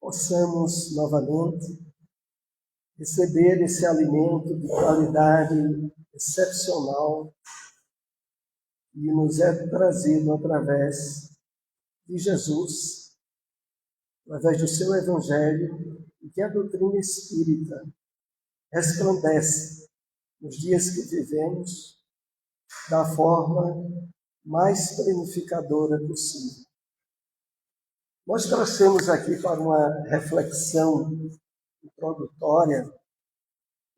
possamos novamente receber esse alimento de qualidade excepcional que nos é trazido através de Jesus, através do seu Evangelho, e que a doutrina espírita resplandece nos dias que vivemos da forma mais planificadora possível. Nós trouxemos aqui para uma reflexão introdutória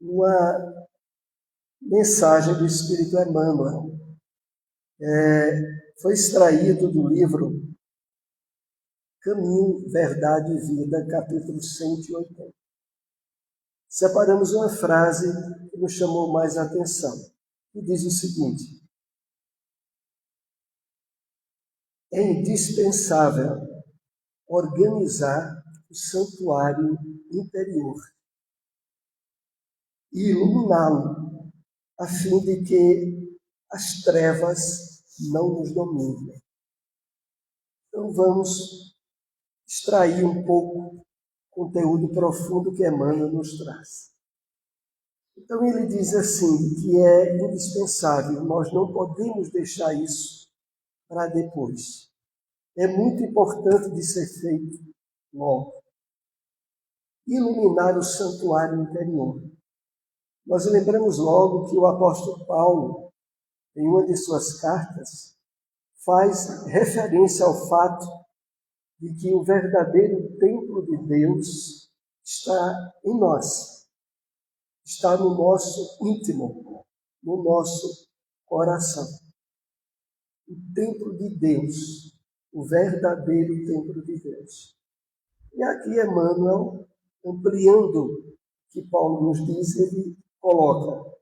uma mensagem do Espírito Emmanuel. Foi extraído do livro Caminho, Verdade e Vida, capítulo 180. Separamos uma frase que nos chamou mais a atenção, que diz o seguinte: é indispensável organizar o santuário interior e iluminá-lo, a fim de que as trevas não nos dominem. Então vamos extrair um pouco do conteúdo profundo que Emmanuel nos traz. Então ele diz assim, que é indispensável, nós não podemos deixar isso para depois. É muito importante de ser feito logo. Iluminar o santuário interior. Nós lembramos logo que o apóstolo Paulo, em uma de suas cartas, faz referência ao fato de que o verdadeiro templo de Deus está em nós, está no nosso íntimo, no nosso coração. O templo de Deus, o verdadeiro templo de Deus. E aqui Emmanuel, ampliando o que Paulo nos diz, ele coloca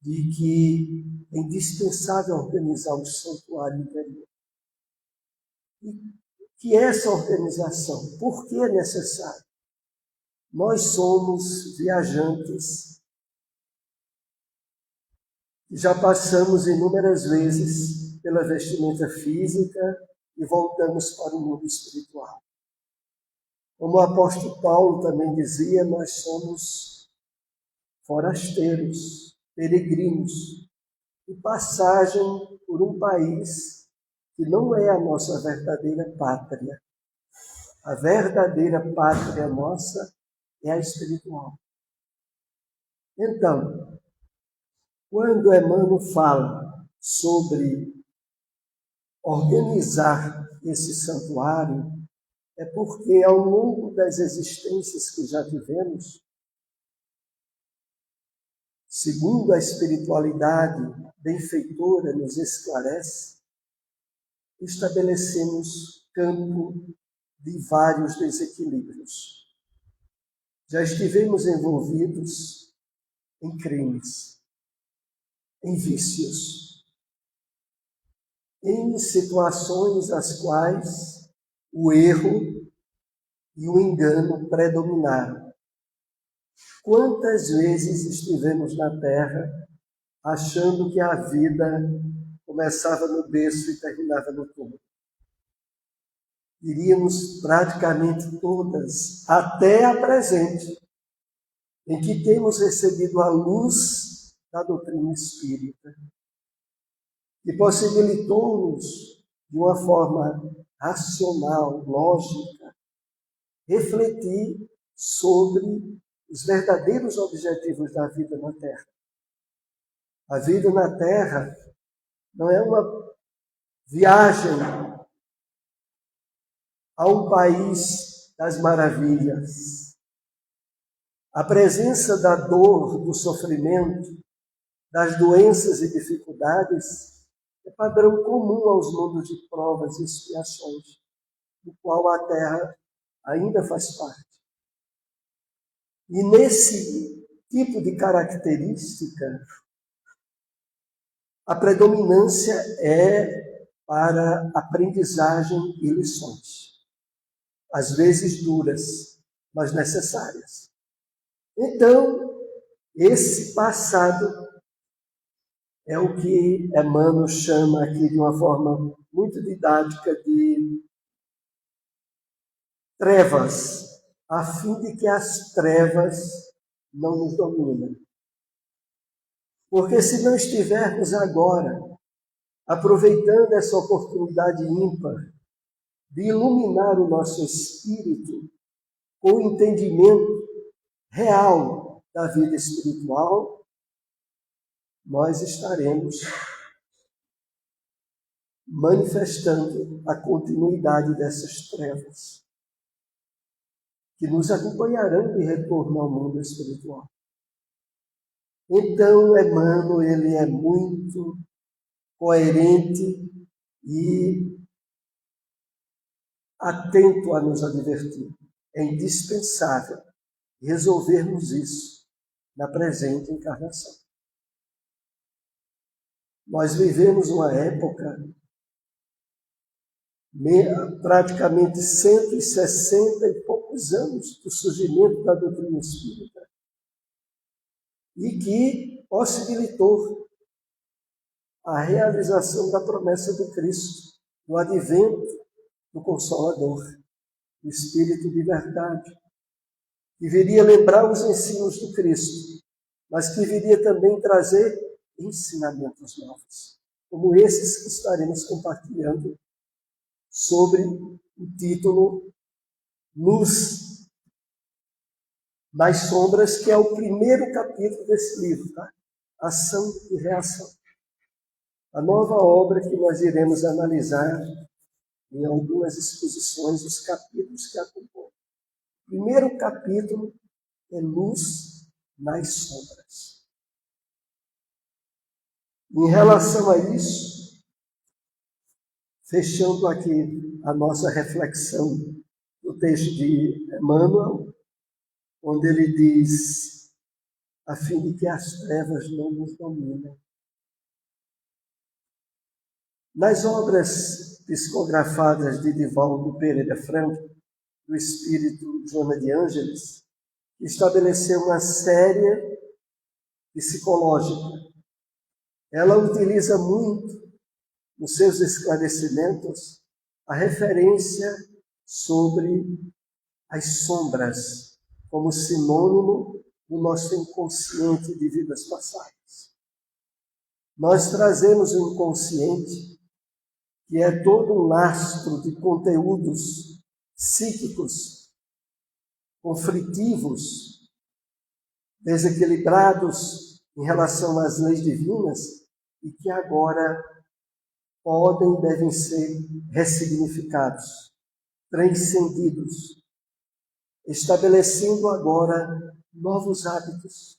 de que é indispensável organizar o santuário interior. E que essa organização, por que é necessário? Nós somos viajantes, já passamos inúmeras vezes pela vestimenta física e voltamos para o mundo espiritual. Como o apóstolo Paulo também dizia, nós somos forasteiros, peregrinos, de passagem por um país que não é a nossa verdadeira pátria. A verdadeira pátria nossa é a espiritual. Então, quando Emmanuel fala sobre organizar esse santuário, é porque ao longo das existências que já tivemos, segundo a espiritualidade benfeitora nos esclarece, estabelecemos campo de vários desequilíbrios. Já estivemos envolvidos em crimes, em vícios, em situações as quais o erro e o engano predominaram. Quantas vezes estivemos na Terra achando que a vida começava no berço e terminava no túmulo? Diríamos praticamente todas, até a presente, em que temos recebido a luz da doutrina espírita, que possibilitou-nos, de uma forma racional, lógica, refletir sobre os verdadeiros objetivos da vida na Terra. A vida na Terra não é uma viagem a um país das maravilhas. A presença da dor, do sofrimento, das doenças e dificuldades é padrão comum aos mundos de provas e expiações, do qual a Terra ainda faz parte. E nesse tipo de característica, a predominância é para aprendizagem e lições, às vezes duras, mas necessárias. Então, esse passado é o que Emmanuel chama aqui de uma forma muito didática de trevas, a fim de que as trevas não nos dominem. Porque se não estivermos agora aproveitando essa oportunidade ímpar de iluminar o nosso espírito com o entendimento real da vida espiritual, nós estaremos manifestando a continuidade dessas trevas que nos acompanharão de retorno ao mundo espiritual. Então, Emmanuel, ele é muito coerente e atento a nos advertir. É indispensável resolvermos isso na presente encarnação. Nós vivemos uma época, praticamente 160 e poucos anos do surgimento da doutrina espírita, e que possibilitou a realização da promessa do Cristo, do advento do Consolador, do Espírito de verdade, que viria lembrar os ensinos do Cristo, mas que viria também trazer ensinamentos novos, como esses que estaremos compartilhando sobre o título Luz nas Sombras, que é o primeiro capítulo desse livro, tá? Ação e Reação. A nova obra que nós iremos analisar em algumas exposições, os capítulos que a compõem. O primeiro capítulo é Luz nas Sombras. Em relação a isso, fechando aqui a nossa reflexão do texto de Emmanuel, onde ele diz, a fim de que as trevas não nos dominem. Nas obras psicografadas de Divaldo Pereira Franco, do espírito Joana de Ângeles, estabeleceu uma série psicológica. Ela utiliza muito, nos seus esclarecimentos, a referência sobre as sombras, como sinônimo do nosso inconsciente de vidas passadas. Nós trazemos o inconsciente, que é todo um lastro de conteúdos psíquicos, conflitivos, desequilibrados em relação às leis divinas, e que agora podem e devem ser ressignificados, transcendidos, estabelecendo agora novos hábitos,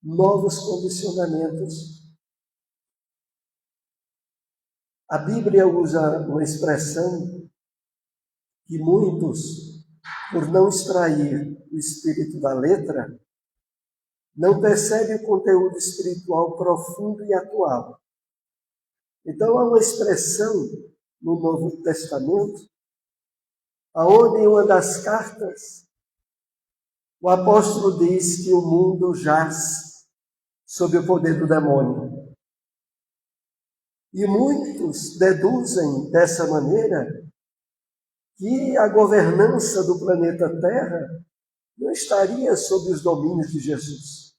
novos condicionamentos. A Bíblia usa uma expressão que muitos, por não extrair o espírito da letra, não percebem o conteúdo espiritual profundo e atual. Então, há uma expressão no Novo Testamento, aonde em uma das cartas, o apóstolo diz que o mundo jaz sob o poder do demônio. E muitos deduzem dessa maneira que a governança do planeta Terra não estaria sob os domínios de Jesus.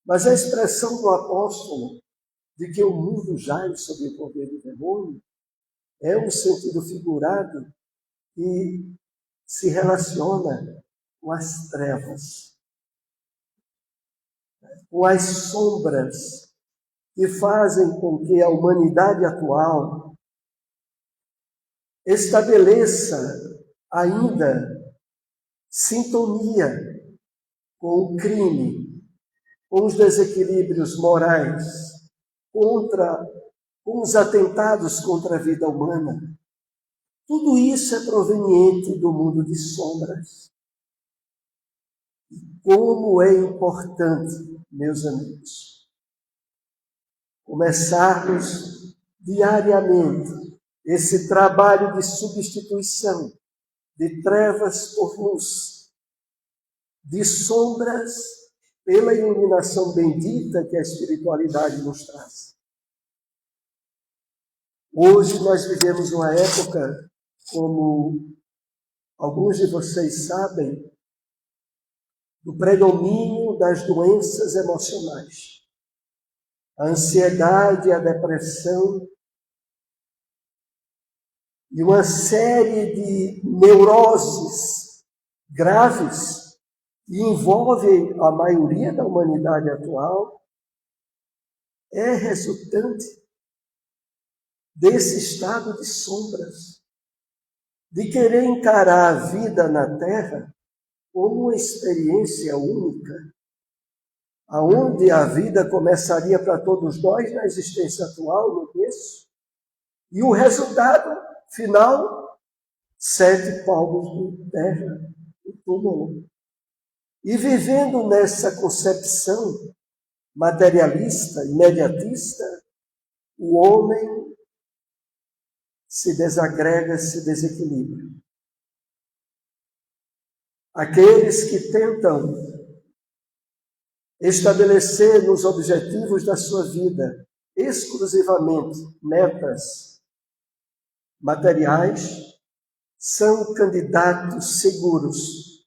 Mas a expressão do apóstolo de que o mundo jaz sob o poder do demônio é um sentido figurado que se relaciona com as trevas, com as sombras que fazem com que a humanidade atual estabeleça ainda sintonia com o crime, com os desequilíbrios morais, com os atentados contra a vida humana. Tudo isso é proveniente do mundo de sombras. Como é importante, meus amigos, começarmos diariamente esse trabalho de substituição de trevas por luz, de sombras pela iluminação bendita que a espiritualidade nos traz. Hoje nós vivemos uma época, como Alguns de vocês sabem do predomínio das doenças emocionais. A ansiedade, a depressão e uma série de neuroses graves que envolvem a maioria da humanidade atual é resultante desse estado de sombras, de querer encarar a vida na Terra como uma experiência única, aonde a vida começaria para todos nós na existência atual, no berço, e o resultado final, 7 palmos de terra, o túmulo. E vivendo nessa concepção materialista, imediatista, o homem se desagrega, se desequilibra. Aqueles que tentam estabelecer nos objetivos da sua vida exclusivamente metas materiais são candidatos seguros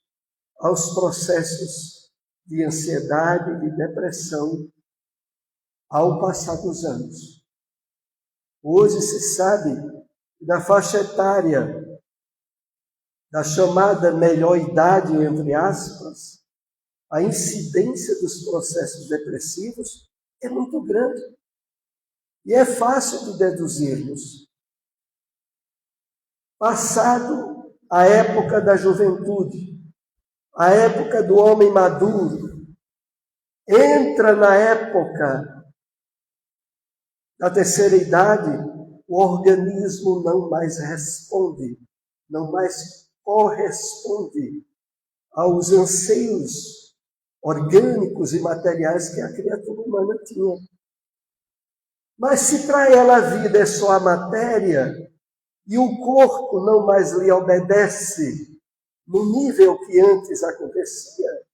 aos processos de ansiedade e de depressão ao passar dos anos. Hoje se sabe que na faixa etária da chamada melhor idade, entre aspas, a incidência dos processos depressivos é muito grande. E é fácil de deduzirmos. Passado a época da juventude, a época do homem maduro, entra na época da terceira idade, o organismo não mais responde, não mais corresponde aos anseios orgânicos e materiais que a criatura humana tinha. Mas se para ela a vida é só a matéria e o corpo não mais lhe obedece no nível que antes acontecia,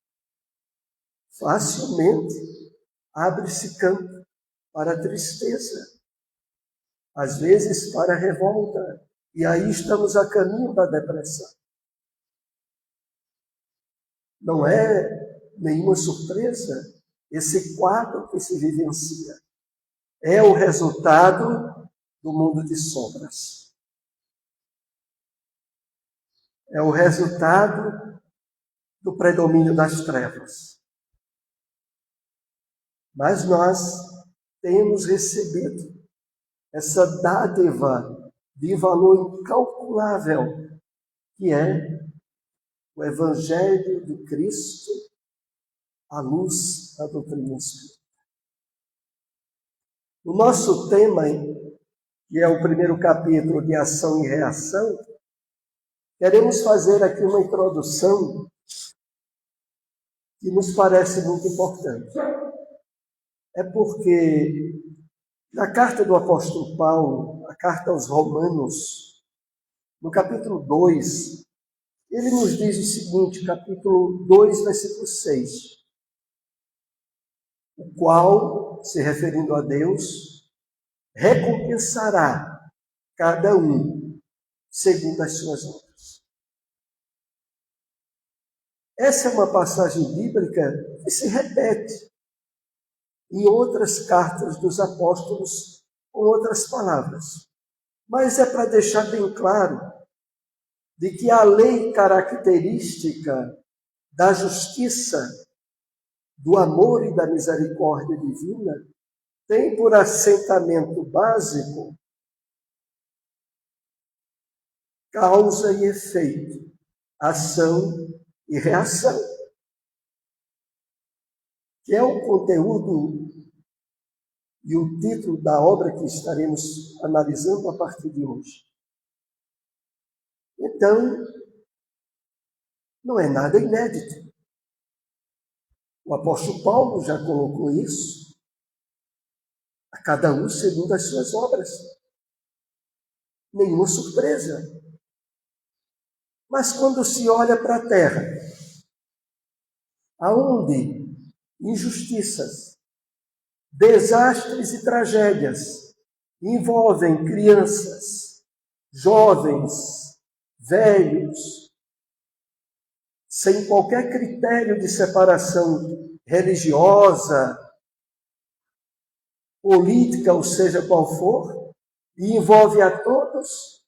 facilmente abre-se campo para a tristeza, às vezes para a revolta, e aí estamos a caminho da depressão. Não é nenhuma surpresa esse quadro que se vivencia. É o resultado do mundo de sombras. É o resultado do predomínio das trevas. Mas nós temos recebido essa dádiva de valor incalculável, que é o Evangelho de Cristo à luz da doutrina espírita. O nosso tema, que é o primeiro capítulo de ação e reação, queremos fazer aqui uma introdução que nos parece muito importante. É porque na carta do apóstolo Paulo, a carta aos Romanos, no capítulo 2, ele nos diz o seguinte, capítulo 2, versículo 6. O qual, se referindo a Deus, recompensará cada um segundo as suas obras. Essa é uma passagem bíblica que se repete em outras cartas dos apóstolos com outras palavras. Mas é para deixar bem claro de que a lei característica da justiça, do amor e da misericórdia divina tem por assentamento básico causa e efeito, ação e reação, que é o conteúdo e o título da obra que estaremos analisando a partir de hoje. Então, não é nada inédito. O apóstolo Paulo já colocou isso, a cada um segundo as suas obras. Nenhuma surpresa. Mas quando se olha para a terra, aonde injustiças, desastres e tragédias envolvem crianças, jovens, velhos, sem qualquer critério de separação religiosa, política, ou seja, qual for, e envolve a todos.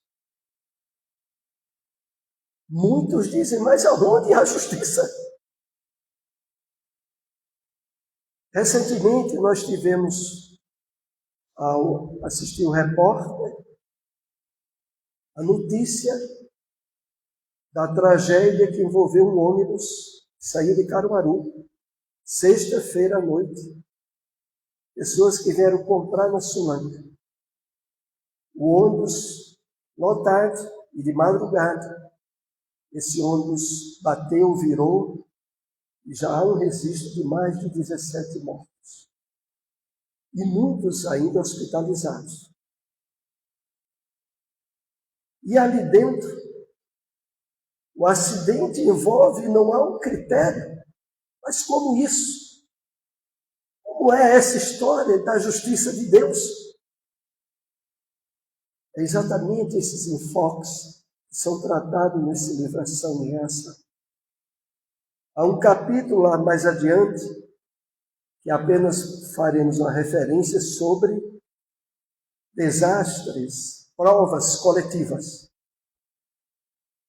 Muitos dizem, mas aonde há justiça? Recentemente nós tivemos, ao assistir um repórter, a notícia da tragédia que envolveu um ônibus que saiu de Caruaru, sexta-feira à noite. Pessoas que vieram comprar na Sulândia. O ônibus lotado e de madrugada. Esse ônibus bateu, virou, e já há um registro de mais de 17 mortos. E muitos ainda hospitalizados. E ali dentro, o acidente envolve, não há um critério. Mas como isso? Como é essa história da justiça de Deus? É exatamente esses enfoques que são tratados nesse livro Ação e Reação. Há um capítulo lá mais adiante, que apenas faremos uma referência sobre desastres, provas coletivas.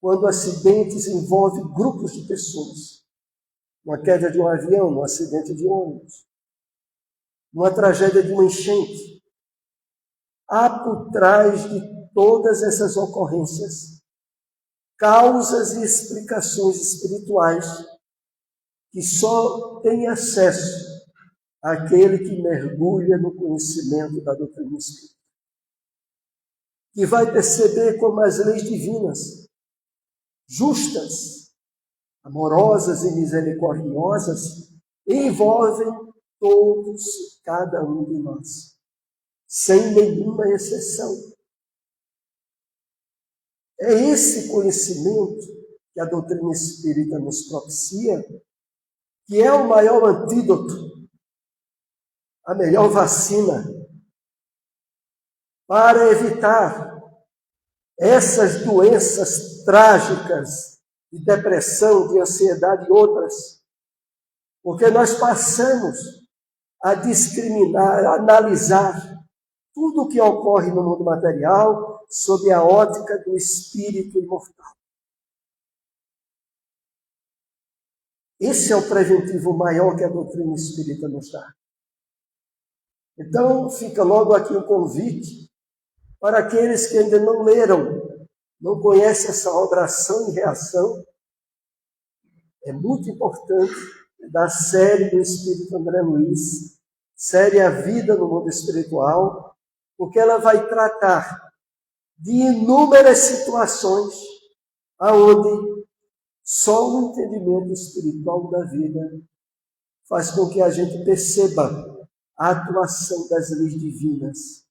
Quando acidentes envolvem grupos de pessoas. Uma queda de um avião, um acidente de ônibus. Uma tragédia de uma enchente. Há por trás de todas essas ocorrências causas e explicações espirituais que só tem acesso àquele que mergulha no conhecimento da doutrina espírita. Que vai perceber como as leis divinas, justas, amorosas e misericordiosas, envolvem todos e cada um de nós, sem nenhuma exceção. É esse conhecimento que a doutrina espírita nos propicia, que é o maior antídoto, a melhor vacina para evitar essas doenças trágicas de depressão, de ansiedade e outras. Porque nós passamos a discriminar, a analisar tudo o que ocorre no mundo material sob a ótica do espírito imortal. Esse é o preventivo maior que a doutrina espírita nos dá. Então, fica logo aqui o convite para aqueles que ainda não leram, não conhecem essa obra Ação e Reação. É muito importante, da série do Espírito André Luiz, série A Vida no Mundo Espiritual, porque ela vai tratar de inúmeras situações aonde só o entendimento espiritual da vida faz com que a gente perceba a atuação das leis divinas,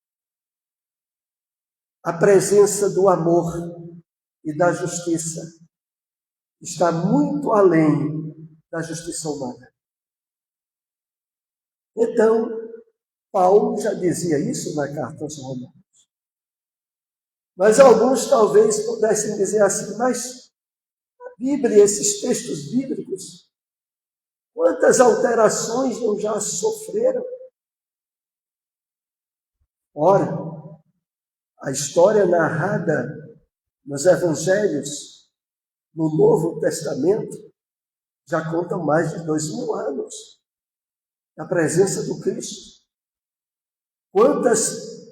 a presença do amor e da justiça está muito além da justiça humana. Então, Paulo já dizia isso na carta aos Romanos. Mas alguns talvez pudessem dizer assim, mas a Bíblia, esses textos bíblicos, quantas alterações não já sofreram? Ora, a história narrada nos Evangelhos, no Novo Testamento, já conta mais de 2000 anos da presença do Cristo. Quantas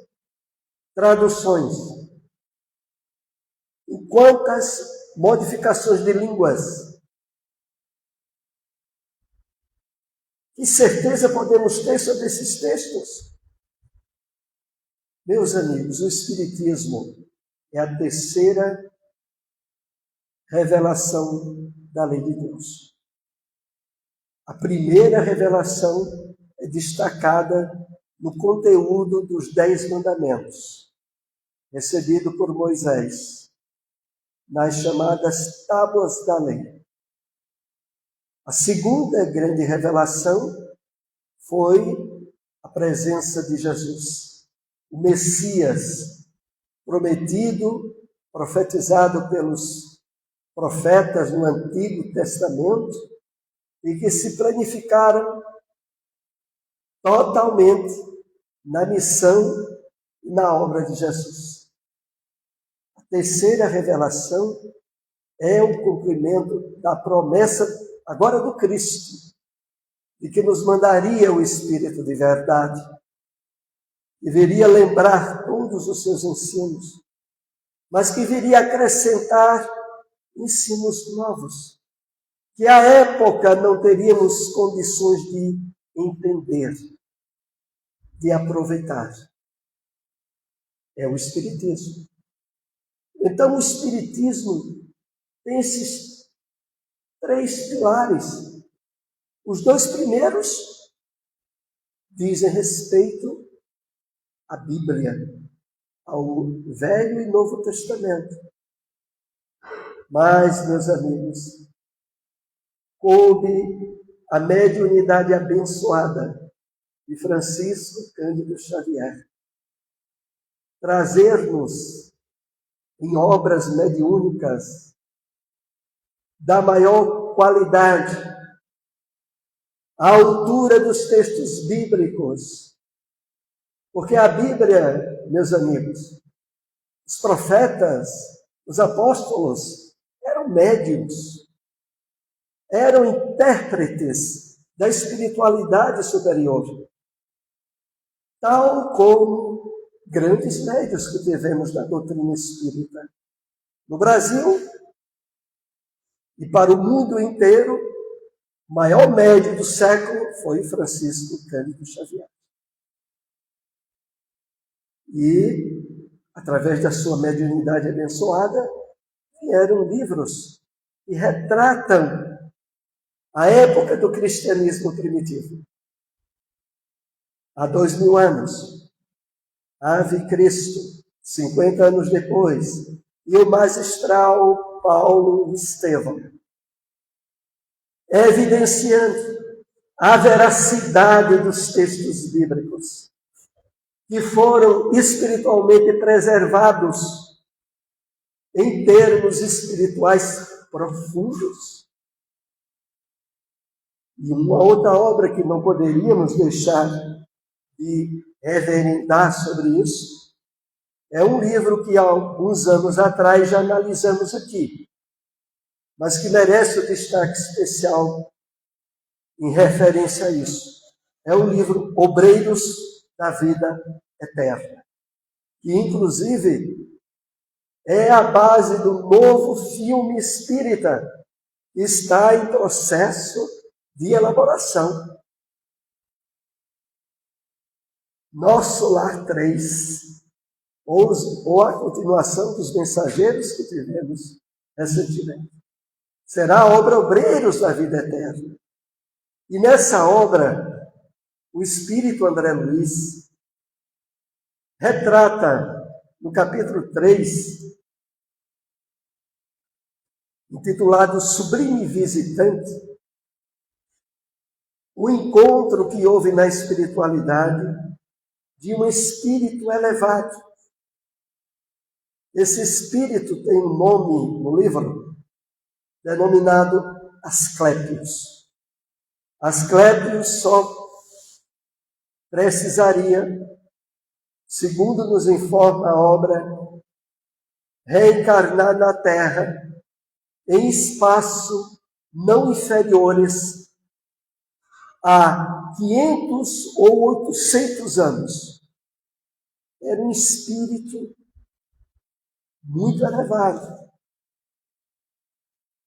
traduções e quantas modificações de línguas. Que certeza podemos ter sobre esses textos? Meus amigos, o Espiritismo é a terceira revelação da lei de Deus. A primeira revelação é destacada no conteúdo dos 10 mandamentos, recebido por Moisés, nas chamadas tábuas da lei. A segunda grande revelação foi a presença de Jesus, o Messias, prometido, profetizado pelos profetas no Antigo Testamento e que se planificaram totalmente na missão e na obra de Jesus. A terceira revelação é o cumprimento da promessa agora do Cristo, de que nos mandaria o Espírito de verdade, que viria lembrar todos os seus ensinos, mas que viria acrescentar ensinos novos, que à época não teríamos condições de entender, de aproveitar. É o Espiritismo. Então, o Espiritismo tem esses 3 pilares. Os 2 primeiros dizem respeito à Bíblia, ao Velho e Novo Testamento. Mas, meus amigos, coube a mediunidade abençoada de Francisco Cândido Xavier trazer-nos em obras mediúnicas da maior qualidade, à altura dos textos bíblicos. Porque a Bíblia, meus amigos, os profetas, os apóstolos, eram médiuns, eram intérpretes da espiritualidade superior, tal como grandes médiuns que tivemos na doutrina espírita. No Brasil e para o mundo inteiro, o maior médium do século foi Francisco Cândido Xavier. E, através da sua mediunidade abençoada, vieram livros que retratam a época do cristianismo primitivo. Há 2000 anos, Ave Cristo, 50 anos depois, e o magistral Paulo Estevão, evidenciando a veracidade dos textos bíblicos, que foram espiritualmente preservados em termos espirituais profundos. E uma outra obra que não poderíamos deixar de reverendar sobre isso é um livro que há alguns anos atrás já analisamos aqui, mas que merece o destaque especial em referência a isso. É o livro Obreiros da Vida Eterna, que inclusive é a base do novo filme espírita, que está em processo de elaboração. Nosso Lar 3, ou a continuação dos mensageiros que tivemos recentemente. Será a obra Obreiros da Vida Eterna. E nessa obra, o Espírito André Luiz retrata, no capítulo 3, intitulado Sublime Visitante, o encontro que houve na espiritualidade de um espírito elevado. Esse espírito tem um nome no livro, denominado Asclépios. Asclépios só precisaria, segundo nos informa a obra, reencarnar na Terra em espaço não inferiores a 500 ou 800 anos. Era um espírito muito elevado,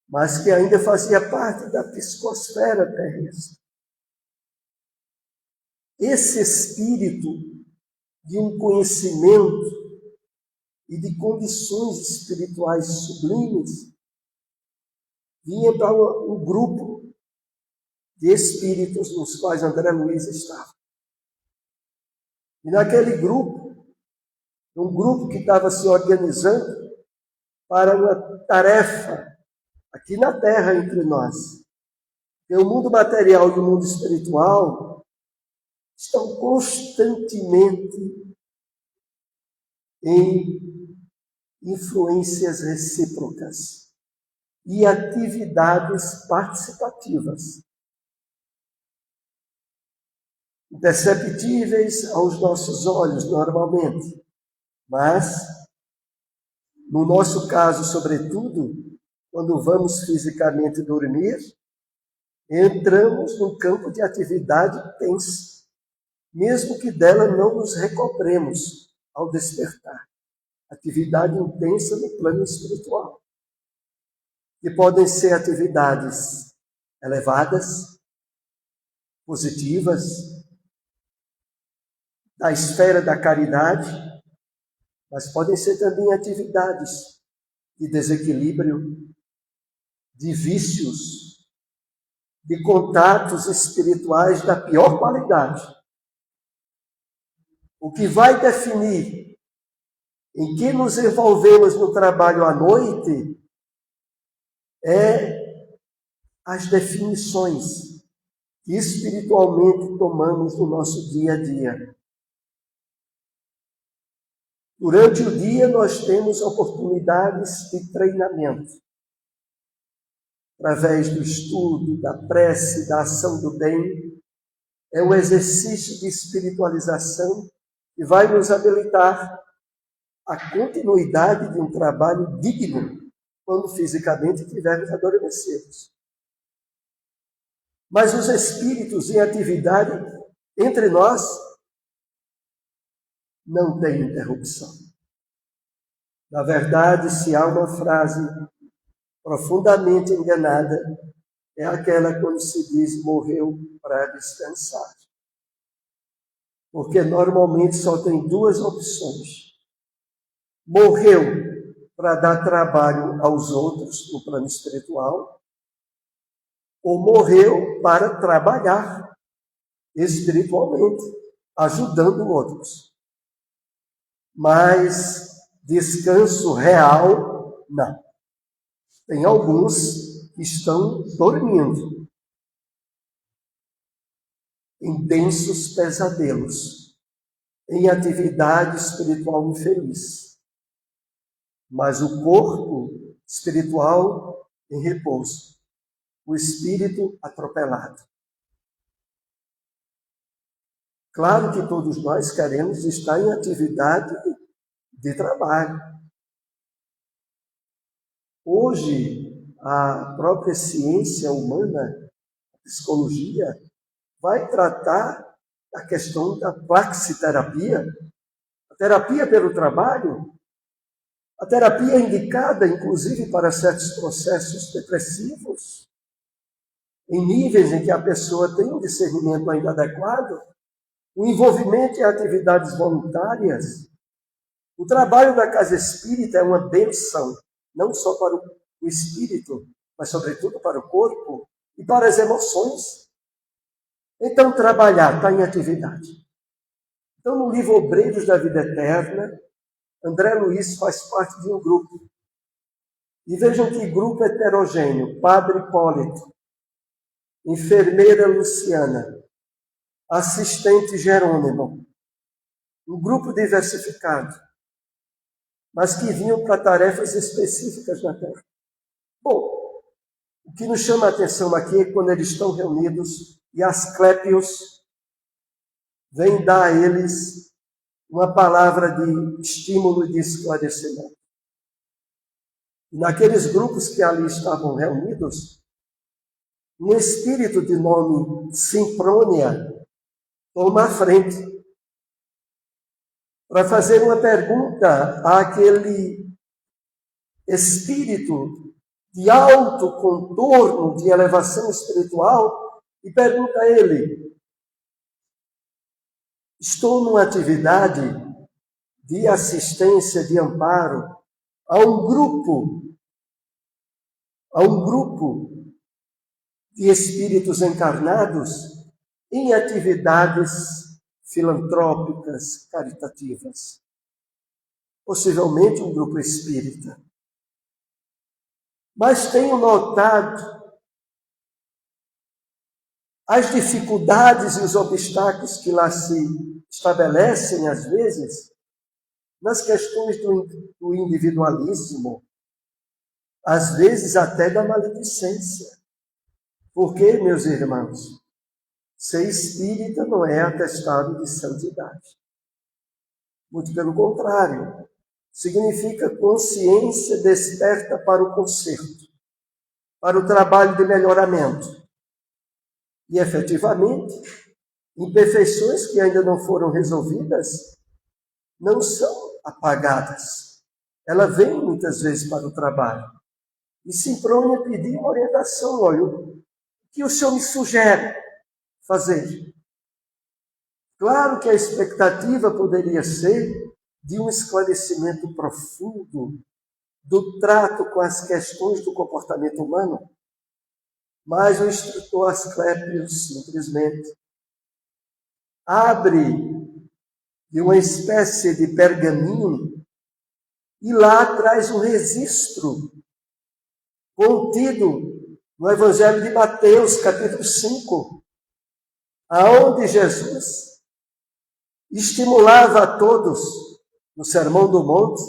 mas que ainda fazia parte da psicosfera terrestre. Esse espírito de um conhecimento e de condições espirituais sublimes vinha para um grupo de espíritos nos quais André Luiz estava. E naquele grupo, um grupo que estava se organizando para uma tarefa aqui na Terra entre nós. Porque o mundo material e o mundo espiritual estão constantemente em influências recíprocas. e atividades participativas, imperceptíveis aos nossos olhos normalmente, mas, no nosso caso, sobretudo, quando vamos fisicamente dormir, entramos num campo de atividade intensa, mesmo que dela não nos recobremos ao despertar. Atividade intensa no plano espiritual, que podem ser atividades elevadas, positivas, da esfera da caridade, mas podem ser também atividades de desequilíbrio, de vícios, de contatos espirituais da pior qualidade. O que vai definir em que nos envolvemos no trabalho à noite é as definições que espiritualmente tomamos no nosso dia a dia. Durante o dia nós temos oportunidades de treinamento, através do estudo, da prece, da ação do bem. É um exercício de espiritualização que vai nos habilitar à continuidade de um trabalho digno, quando fisicamente estivermos adormecidos. Mas os espíritos em atividade entre nós não têm interrupção. Na verdade, se há uma frase profundamente enganada, é aquela quando se diz morreu para descansar. Porque normalmente só tem duas opções. Morreu para dar trabalho aos outros no plano espiritual, ou morreu para trabalhar espiritualmente, ajudando outros. Mas descanso real, não. Tem alguns que estão dormindo em densos pesadelos, em atividade espiritual infeliz. Mas o corpo espiritual em repouso, o espírito atropelado. Claro que todos nós queremos estar em atividade de trabalho. Hoje, a própria ciência humana, a psicologia, vai tratar a questão da praxiterapia, a terapia pelo trabalho, a terapia indicada, inclusive, para certos processos depressivos, em níveis em que a pessoa tem um discernimento ainda adequado, o envolvimento em atividades voluntárias. O trabalho da casa espírita é uma bênção, não só para o espírito, mas sobretudo para o corpo e para as emoções. Então, trabalhar está em atividade. Então, no livro Obreiros da Vida Eterna, André Luiz faz parte de um grupo. E vejam que grupo heterogêneo: Padre Hipólito, enfermeira Luciana, assistente Jerônimo. Um grupo diversificado, mas que vinham para tarefas específicas na Terra. Bom, o que nos chama a atenção aqui é quando eles estão reunidos e Asclépios vem dar a eles uma palavra de estímulo e de esclarecimento. E naqueles grupos que ali estavam reunidos, um espírito de nome Simprônia toma a frente para fazer uma pergunta àquele espírito de alto contorno, de elevação espiritual, e pergunta a ele: estou numa atividade de assistência, de amparo a um grupo de espíritos encarnados em atividades filantrópicas, caritativas. Possivelmente um grupo espírita. Mas tenho notado as dificuldades e os obstáculos que lá se estabelecem, às vezes, nas questões do individualismo, às vezes até da maledicência. Porque, meus irmãos, ser espírita não é atestado de santidade. Muito pelo contrário, significa consciência desperta para o conserto, para o trabalho de melhoramento. E, efetivamente, imperfeições que ainda não foram resolvidas não são apagadas. Ela vem muitas vezes para o trabalho e se propõe a pedir uma orientação. Olha, o que o senhor me sugere fazer? Claro que a expectativa poderia ser de um esclarecimento profundo do trato com as questões do comportamento humano, mas o instrutor Asclépios simplesmente abre de uma espécie de pergaminho e lá traz um registro contido no Evangelho de Mateus, capítulo 5, aonde Jesus estimulava a todos, no Sermão do Monte,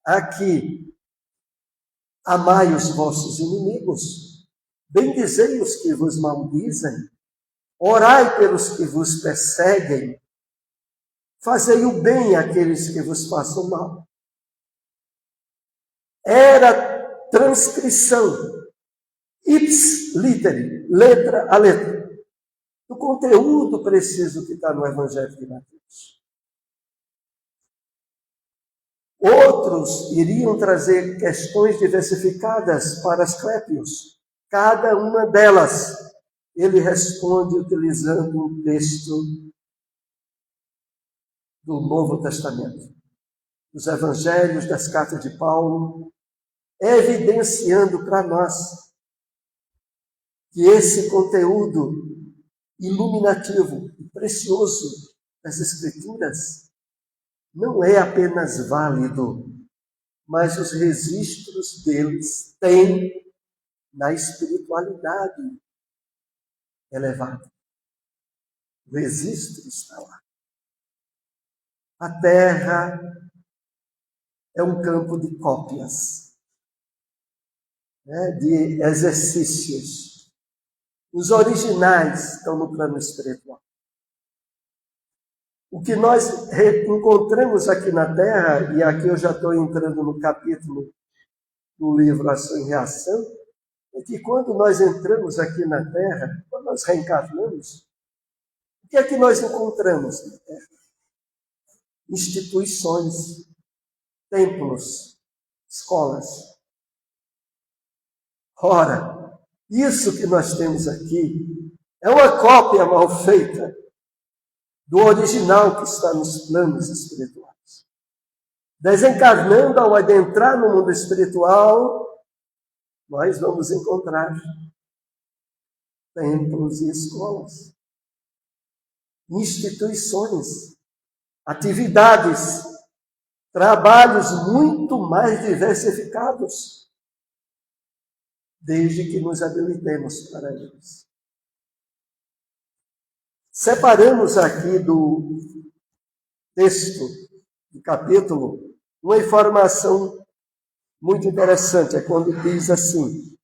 a que amai os vossos inimigos, bendizei os que vos maldizem, orai pelos que vos perseguem, fazei o bem àqueles que vos façam mal. Era transcrição, ips literi, letra a letra, do conteúdo preciso que está no Evangelho de Mateus. Outros iriam trazer questões diversificadas para Asclépios. Cada uma delas ele responde utilizando um texto do Novo Testamento, dos Evangelhos, das cartas de Paulo, evidenciando para nós que esse conteúdo iluminativo e precioso das Escrituras não é apenas válido, mas os registros deles têm na espiritualidade elevada. O registro está lá. A Terra é um campo de cópias, de exercícios. Os originais estão no plano espiritual. O que nós encontramos aqui na Terra, e aqui eu já estou entrando no capítulo do livro Ação e Reação, é que quando nós entramos aqui na Terra, quando nós reencarnamos, o que é que nós encontramos na Terra? Instituições, templos, escolas. Ora, isso que nós temos aqui é uma cópia mal feita do original que está nos planos espirituais. Desencarnando, ao adentrar no mundo espiritual, nós vamos encontrar templos e escolas, instituições, atividades, trabalhos muito mais diversificados, desde que nos habilitemos para eles. Separamos aqui do texto, do capítulo, uma informação muito interessante, é quando diz assim: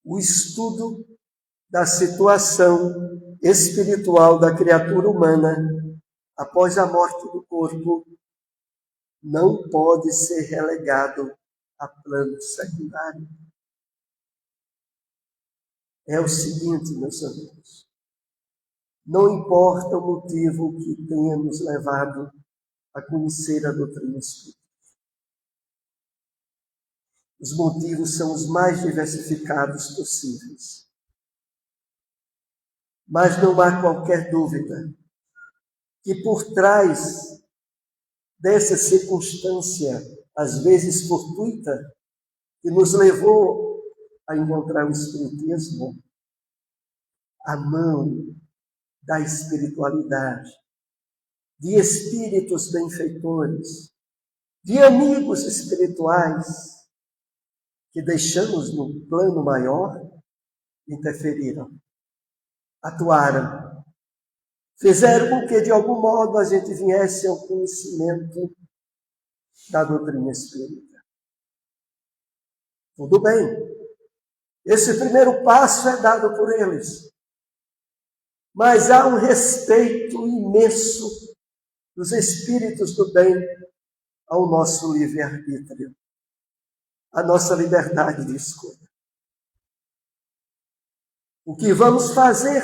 o estudo da situação espiritual da criatura humana após a morte do corpo não pode ser relegado a plano secundário. É o seguinte, meus amigos, não importa o motivo que tenha nos levado a conhecer a doutrina espírita. Os motivos são os mais diversificados possíveis. Mas não há qualquer dúvida que por trás dessa circunstância, às vezes fortuita, que nos levou a encontrar o Espiritismo, a mão da espiritualidade, de espíritos benfeitores, de amigos espirituais, que deixamos no plano maior, interferiram, atuaram, fizeram com que de algum modo a gente viesse ao conhecimento da doutrina espírita. Tudo bem. Esse primeiro passo é dado por eles. Mas há um respeito imenso dos espíritos do bem ao nosso livre-arbítrio, à nossa liberdade de escolha. O que vamos fazer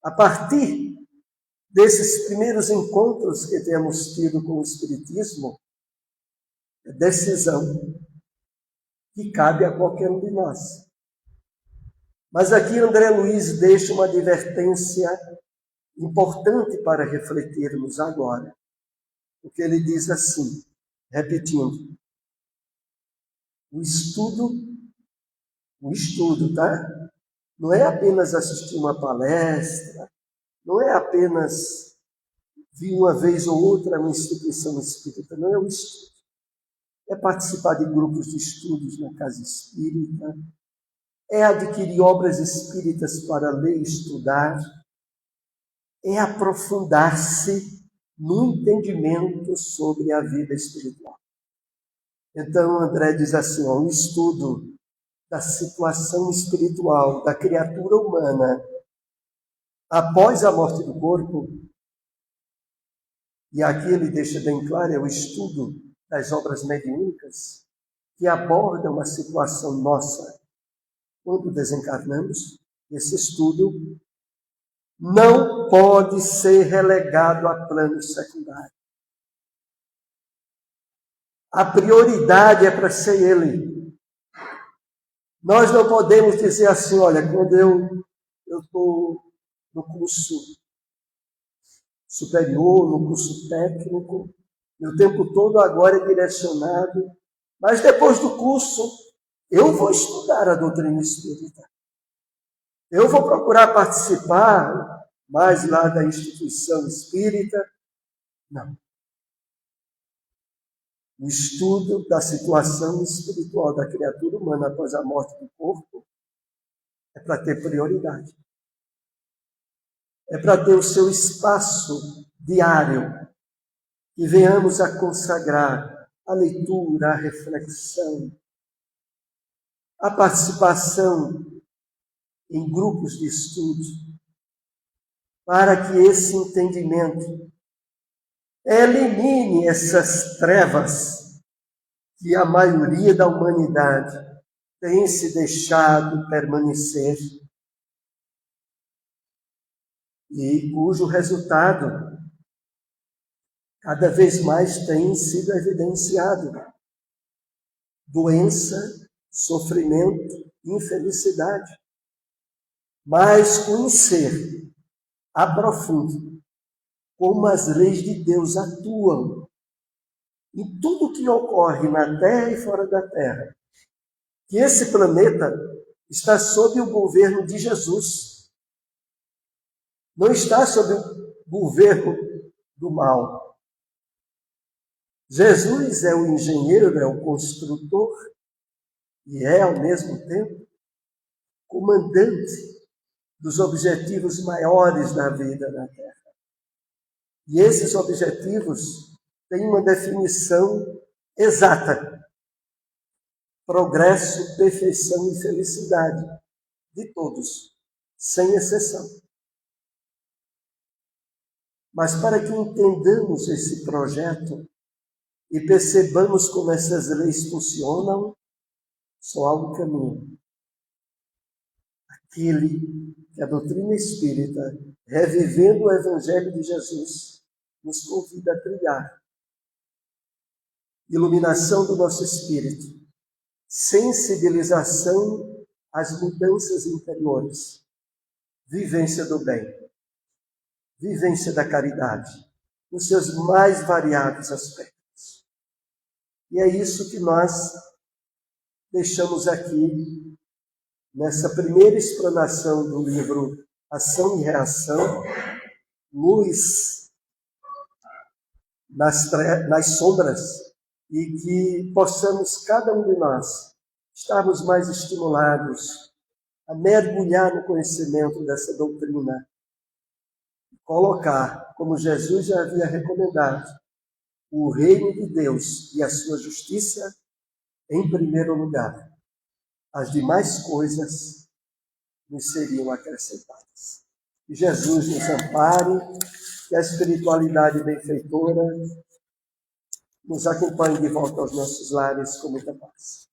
a partir desses primeiros encontros que temos tido com o Espiritismo é decisão que cabe a qualquer um de nós. Mas aqui André Luiz deixa uma advertência importante para refletirmos agora. Porque ele diz assim, repetindo, o estudo, tá? Não é apenas assistir uma palestra, não é apenas vir uma vez ou outra numa instituição espírita, não é o estudo. É participar de grupos de estudos na casa espírita, é adquirir obras espíritas para ler e estudar, é aprofundar-se no entendimento sobre a vida espiritual. Então, André diz assim, o estudo da situação espiritual da criatura humana após a morte do corpo, e aqui ele deixa bem claro, é o estudo das obras mediúnicas que abordam a situação nossa quando desencarnamos. Esse estudo não pode ser relegado a plano secundário. A prioridade é para ser ele. Nós não podemos dizer assim, olha, quando eu estou no curso superior, no curso técnico, meu tempo todo agora é direcionado, mas depois do curso eu vou estudar a doutrina espírita. Eu vou procurar participar mais lá da instituição espírita. Não. O estudo da situação espiritual da criatura humana após a morte do corpo é para ter prioridade. É para ter o seu espaço diário que venhamos a consagrar a leitura, a reflexão, a participação em grupos de estudo, para que esse entendimento elimine essas trevas que a maioria da humanidade tem se deixado permanecer e cujo resultado cada vez mais tem sido evidenciado. Doença, sofrimento, infelicidade. Mas conhecer a profundo como as leis de Deus atuam em tudo que ocorre na Terra e fora da Terra. Que esse planeta está sob o governo de Jesus. Não está sob o governo do mal. Jesus é o engenheiro, é o construtor e é, ao mesmo tempo, comandante dos objetivos maiores da vida na Terra. E esses objetivos têm uma definição exata. Progresso, perfeição e felicidade de todos, sem exceção. Mas para que entendamos esse projeto e percebamos como essas leis funcionam, só há um caminho. Aquele que a doutrina espírita, revivendo o Evangelho de Jesus, nos convida a trilhar. Iluminação do nosso espírito, sensibilização às mudanças interiores, vivência do bem, vivência da caridade, nos seus mais variados aspectos. E é isso que nós deixamos aqui nessa primeira explanação do livro Ação e Reação, Luz nas Sombras, e que possamos, cada um de nós, estarmos mais estimulados a mergulhar no conhecimento dessa doutrina, colocar, como Jesus já havia recomendado, o reino de Deus e a sua justiça em primeiro lugar, as demais coisas nos seriam acrescentadas. Que Jesus nos ampare, que a espiritualidade benfeitora nos acompanhe de volta aos nossos lares com muita paz.